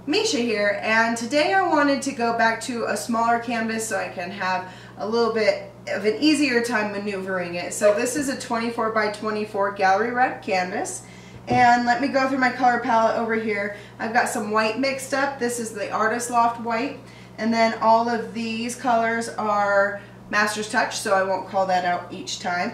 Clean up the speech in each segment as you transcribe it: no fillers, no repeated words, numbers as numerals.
Misha here, and today I wanted to go back to a smaller canvas so I can have a little bit of an easier time maneuvering it. So this is a 24 by 24 gallery wrap canvas, and let me go through my color palette over here. I've got some white mixed up. This is the Artist Loft white, and then all of these colors are Master's Touch, so I won't call that out each time.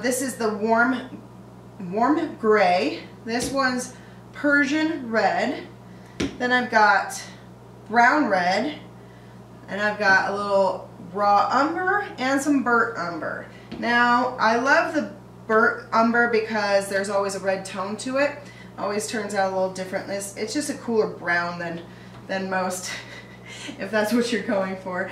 This is the warm gray. This one's Persian red. Then I've got brown red, and I've got a little raw umber and some burnt umber. Now, I love the burnt umber because there's always a red tone to it. Always turns out a little different. It's just a cooler brown than most, if that's what you're going for.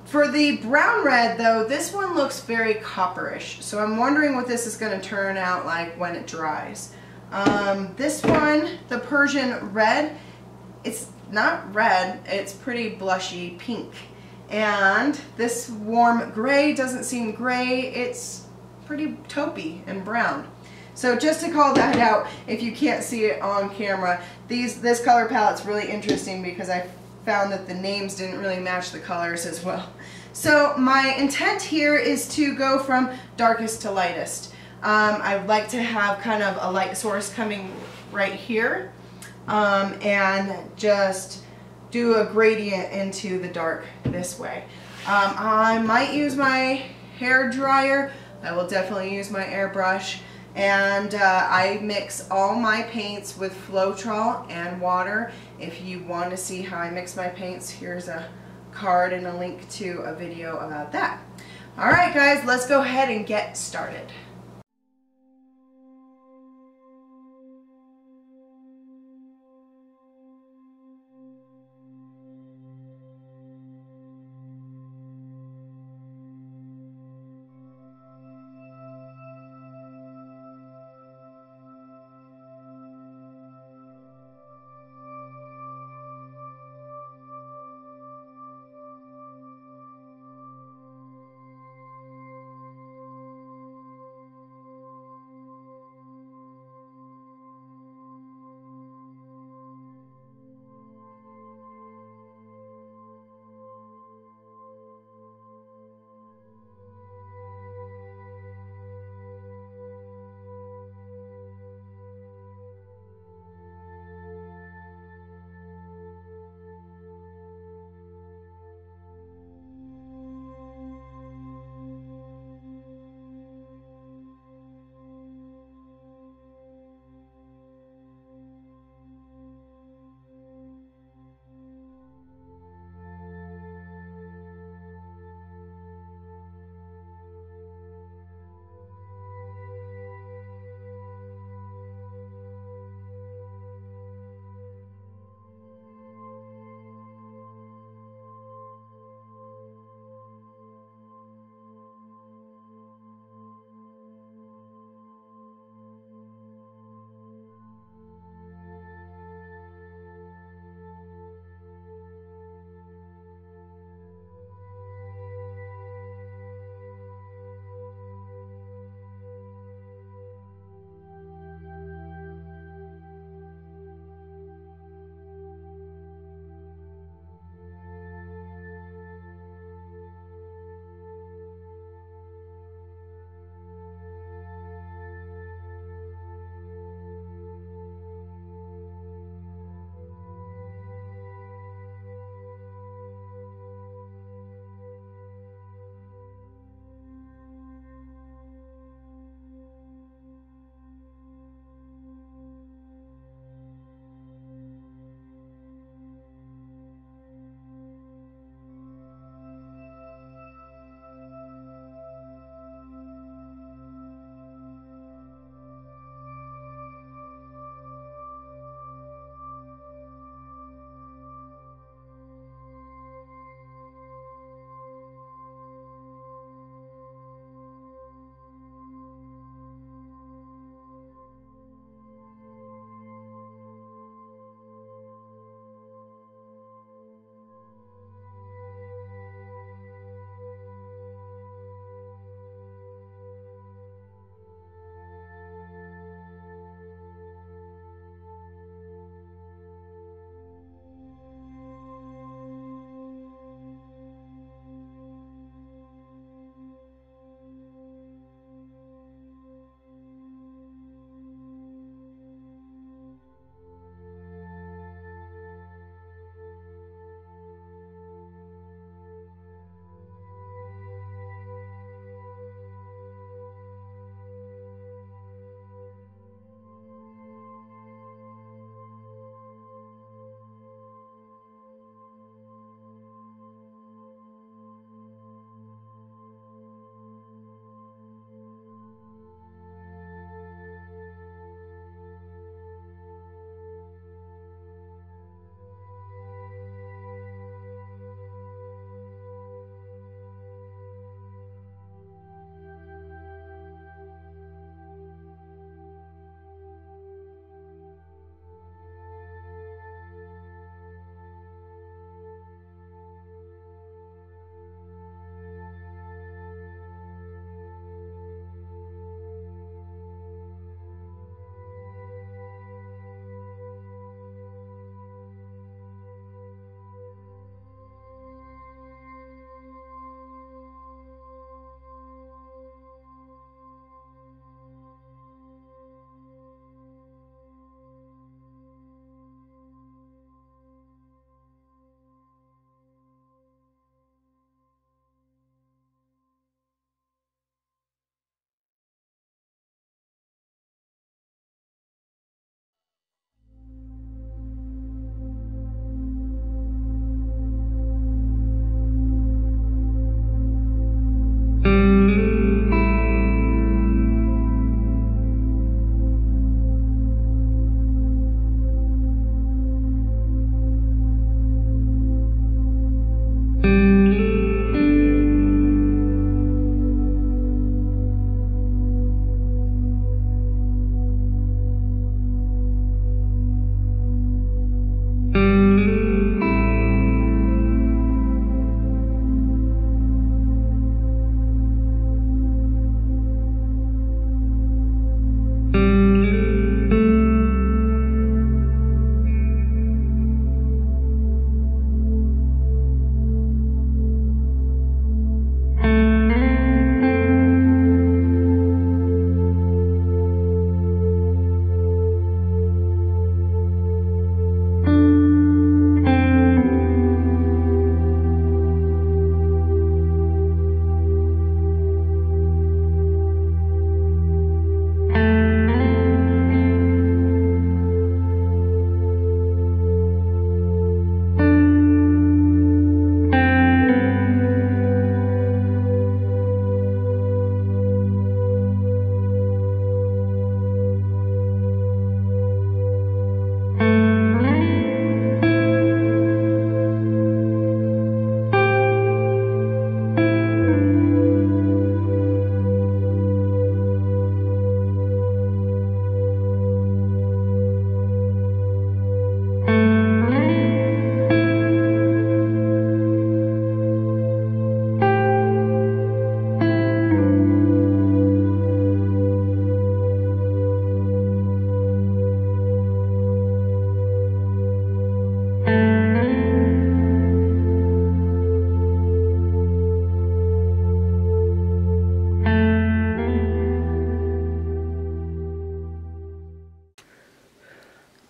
For the brown red, though, this one looks very copperish, so I'm wondering what this is going to turn out like when it dries. This one, the Persian red, it's not red, it's pretty blushy pink. And this warm gray doesn't seem gray, it's pretty taupey and brown. So just to call that out, if you can't see it on camera, this color palette's really interesting because I found that the names didn't really match the colors as well. So my intent here is to go from darkest to lightest. I'd like to have kind of a light source coming right here, and just do a gradient into the dark this way. I might use my hair dryer. I will definitely use my airbrush, and I mix all my paints with Floetrol and water. If you want to see how I mix my paints, here's a card and a link to a video about that. Alright guys, let's go ahead and get started.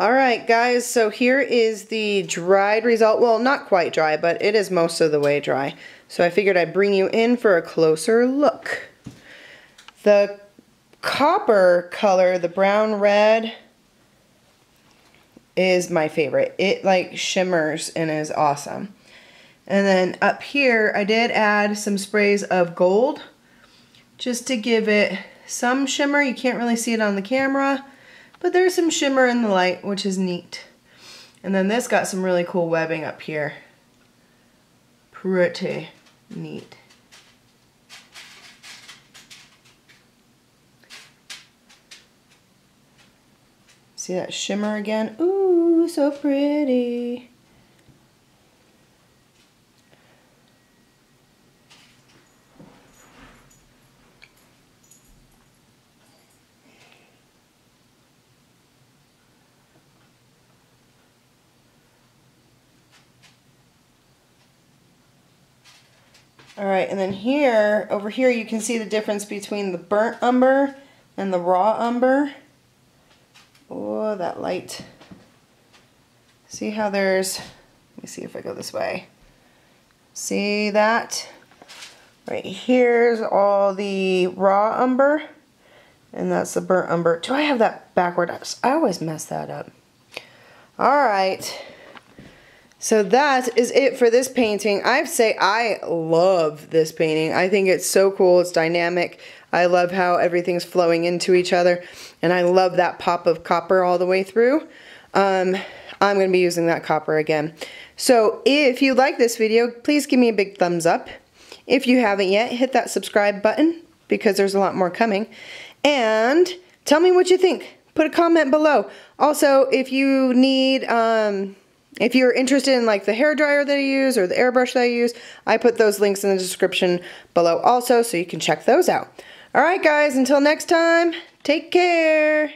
Alright guys, so here is the dried result. Well, not quite dry, but it is most of the way dry. So I figured I'd bring you in for a closer look. The copper color, the brown red, is my favorite. It like shimmers and is awesome. And then up here I did add some sprays of gold just to give it some shimmer. You can't really see it on the camera, but there's some shimmer in the light, which is neat. And then this got some really cool webbing up here. Pretty neat. See that shimmer again? Ooh, so pretty. Alright, and then here, over here, you can see the difference between the burnt umber and the raw umber. Oh, that light. See how there's, let me see if I go this way. See that? Right here's all the raw umber, and that's the burnt umber. Do I have that backward? I always mess that up. Alright. So that is it for this painting. I say I love this painting. I think it's so cool. It's dynamic. I love how everything's flowing into each other. And I love that pop of copper all the way through. I'm going to be using that copper again. So if you like this video, please give me a big thumbs up. If you haven't yet, hit that subscribe button because there's a lot more coming. And tell me what you think. Put a comment below. Also, if you need... if you're interested in like the hairdryer that I use or the airbrush that I use, I put those links in the description below also so you can check those out. Alright guys, until next time, take care!